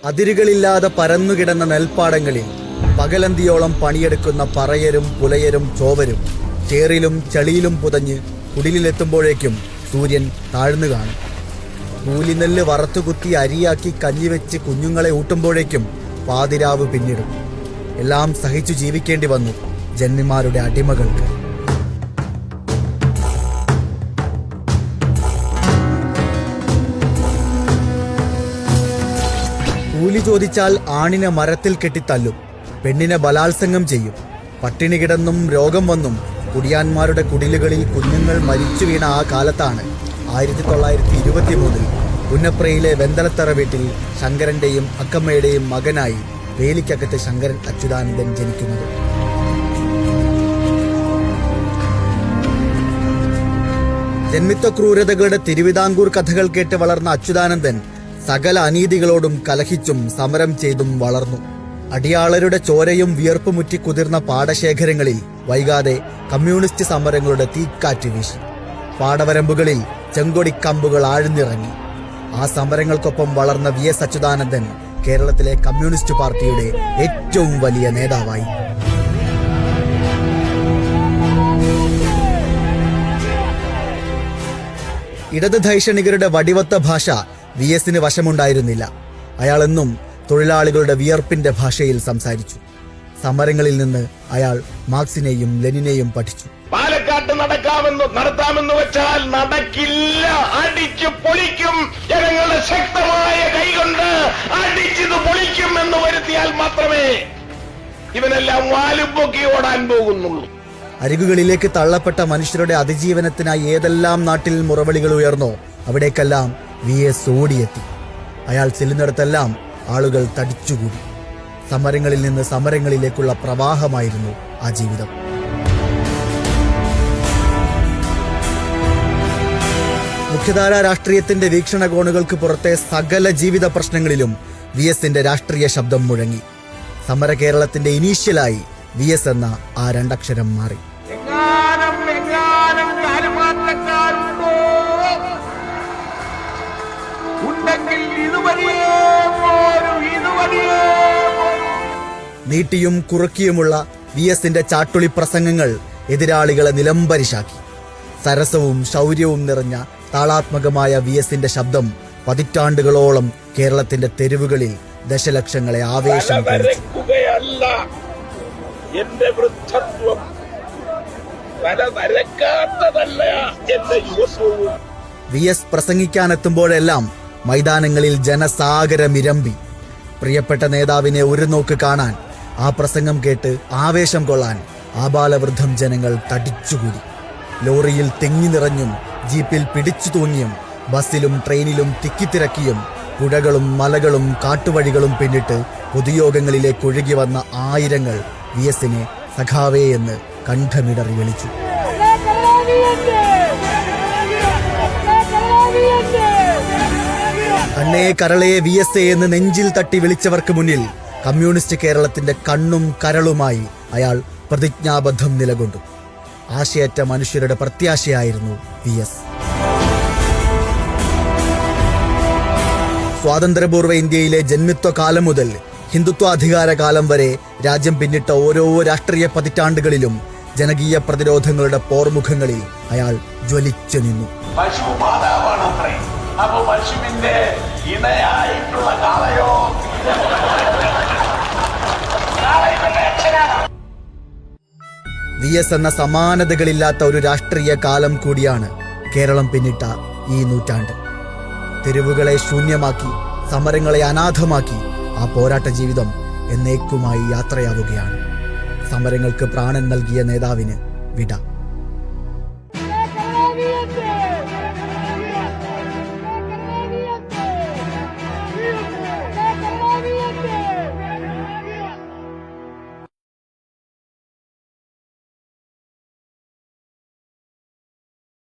അതിരുകളില്ലാതെ പരന്നുകിടന്ന നെൽപ്പാടങ്ങളിൽ പകലന്തിയോളം പണിയെടുക്കുന്ന പറയരും പുലയരും ചോവരും ചേറിലും ചളിയിലും പുതഞ്ഞ് കുടിലെത്തുമ്പോഴേക്കും സൂര്യൻ താഴ്ന്നു കാണും. കൂലിനെല്ല് വറുത്തുകുത്തി അരിയാക്കി കഞ്ഞിവെച്ച് കുഞ്ഞുങ്ങളെ ഊട്ടുമ്പോഴേക്കും പാതിരാവ് പിന്നിടും. എല്ലാം സഹിച്ചു ജീവിക്കേണ്ടി വന്നു ജന്മിമാരുടെ അടിമകൾക്ക്. കൂലി ചോദിച്ചാൽ ആണിനെ മരത്തിൽ കെട്ടിത്തല്ലും, പെണ്ണിനെ ബലാത്സംഗം ചെയ്യും. പട്ടിണി കിടന്നും രോഗം വന്നും കുടിയാന്മാരുടെ കുടിലുകളിൽ കുഞ്ഞുങ്ങൾ മരിച്ചു വീണ ആ കാലത്താണ് 1923 പുന്നപ്രയിലെ വെന്തലത്തറ വീട്ടിൽ ശങ്കരന്റെയും അക്കമ്മയുടെയും മകനായി വേലിക്കകത്ത് ശങ്കരൻ അച്യുതാനന്ദൻ ജനിക്കുന്നത്. ജന്മിത്വ ക്രൂരതകളുടെ തിരുവിതാംകൂർ കഥകൾ കേട്ട് വളർന്ന അച്യുതാനന്ദൻ സകല അനീതികളോടും കലഹിച്ചും സമരം ചെയ്തും വളർന്നു. അടിയാളരുടെ ചോരയും വിയർപ്പുമുറ്റി കുതിർന്ന പാടശേഖരങ്ങളിൽ വൈകാതെ കമ്മ്യൂണിസ്റ്റ് സമരങ്ങളുടെ തീക്കാറ്റ് വീശി. പാടവരമ്പുകളിൽ ചെങ്കൊടിക്കമ്പുകൾ ആഴ്ന്നിറങ്ങി. ആ സമരങ്ങൾക്കൊപ്പം വളർന്ന VS അച്യുതാനന്ദൻ കേരളത്തിലെ കമ്മ്യൂണിസ്റ്റ് പാർട്ടിയുടെ ഏറ്റവും വലിയ നേതാവായി. ഇടത് ധൈഷണികരുടെ വടിവത്ത ഭാഷ VSന് വശമുണ്ടായിരുന്നില്ല. അയാളെന്നും തൊഴിലാളികളുടെ വിയർപ്പിന്റെ ഭാഷയിൽ സംസാരിച്ചു. സമരങ്ങളിൽ നിന്ന് അയാൾ മാർക്സിനെയും ലെനിനെയും പഠിച്ചു. പാലക്കാട്ട് നടത്താമെന്ന് വെച്ചാൽ നടക്കില്ല, അടിച്ചു പൊളിക്കും, ജനങ്ങളുടെ ശക്തമായ കൈകൊണ്ട് അടിച്ചത് പൊളിക്കും എന്ന് വരുത്തിയാൽ മാത്രമേ ഇവനെല്ലാം വാലുപൊക്കി ഓടാൻ പോകുന്നുള്ളൂ. അരികുകളിലേക്ക് തള്ളപ്പെട്ട മനുഷ്യരുടെ അതിജീവനത്തിനായി ഏതെല്ലാം നാട്ടിൽ മുറവിളികൾ ഉയർന്നോ അവിടേക്കെല്ലാം VS ഓടിയെത്തി. അയാൾ ചെല്ലുന്നിടത്തെല്ലാം ആളുകൾ തടിച്ചുകൂടി. സമരങ്ങളിൽ നിന്ന് സമരങ്ങളിലേക്കുള്ള പ്രവാഹമായിരുന്നു ആ ജീവിതം. മുഖ്യധാരാ രാഷ്ട്രീയത്തിന്റെ വീക്ഷണകോണുകൾക്ക് പുറത്തെ സകല ജീവിത പ്രശ്നങ്ങളിലും VSന്റെ രാഷ്ട്രീയ ശബ്ദം മുഴങ്ങി. സമര കേരളത്തിന്റെ ഇനീഷ്യലായി VS എന്ന ആ രണ്ടക്ഷരം മാറി. നീട്ടിയും കുറുക്കിയുമുള്ള VSന്റെ ചാട്ടുളി പ്രസംഗങ്ങൾ എതിരാളികളെ നിലംപരിശാക്കി. സരസവും ശൗര്യവും നിറഞ്ഞ താളാത്മകമായ VSന്റെ ശബ്ദം പതിറ്റാണ്ടുകളോളം കേരളത്തിന്റെ തെരുവുകളിൽ ദശലക്ഷങ്ങളെ ആവേശം കൊള്ളിച്ചു. VS പ്രസംഗിക്കാനെത്തുമ്പോഴെല്ലാം മൈതാനങ്ങളിൽ ജനസാഗരമിരമ്പി. പ്രിയപ്പെട്ട നേതാവിനെ ഒരു നോക്ക് കാണാൻ, ആ പ്രസംഗം കേട്ട് ആവേശം കൊള്ളാൻ ആബാലവൃദ്ധം ജനങ്ങൾ തടിച്ചുകൂടി. ലോറിയിൽ തെങ്ങി നിറഞ്ഞും ജീപ്പിൽ പിടിച്ചു തൂങ്ങിയും ബസ്സിലും ട്രെയിനിലും തിക്കിത്തിരക്കിയും പുഴകളും മലകളും കാട്ടുവഴികളും പിന്നിട്ട് പൊതുയോഗങ്ങളിലേക്ക് ഒഴുകി വന്ന ആയിരങ്ങൾ VSനെ സഖാവേ എന്ന് കണ്ഠമിടറി വിളിച്ചു. കണ്ണേ കരളേ VS എന്ന് നെഞ്ചിൽ തട്ടി വിളിച്ചവർക്ക് മുന്നിൽ കമ്മ്യൂണിസ്റ്റ് കേരളത്തിന്റെ കണ്ണും കരളുമായി അയാൾ പ്രതിജ്ഞാബദ്ധം നിലകൊണ്ടു. ആശയറ്റ മനുഷ്യരുടെ പ്രത്യാശയായിരുന്നു VS. സ്വാതന്ത്ര്യപൂർവ്വ ഇന്ത്യയിലെ ജന്മിത്വ കാലം മുതൽ ഹിന്ദുത്വാധികാര കാലം വരെ രാജ്യം പിന്നിട്ട ഓരോ രാഷ്ട്രീയ പതിറ്റാണ്ടുകളിലും ജനകീയ പ്രതിരോധങ്ങളുടെ പോർമുഖങ്ങളിൽ അയാൾ ജ്വലിച്ചു നിന്നു. അപ്പൊ പശുവിന്റെ ഇണയായിട്ടുള്ള കാളയോ VS എന്ന സമാനതകളില്ലാത്ത ഒരു രാഷ്ട്രീയ കാലം കൂടിയാണ് കേരളം പിന്നിട്ട ഈ നൂറ്റാണ്ട്. തെരുവുകളെ ശൂന്യമാക്കി, സമരങ്ങളെ അനാഥമാക്കി ആ പോരാട്ട ജീവിതം എന്നേക്കുമായി യാത്രയാവുകയാണ്. സമരങ്ങൾക്ക് പ്രാണൻ നൽകിയ നേതാവിന് വിട.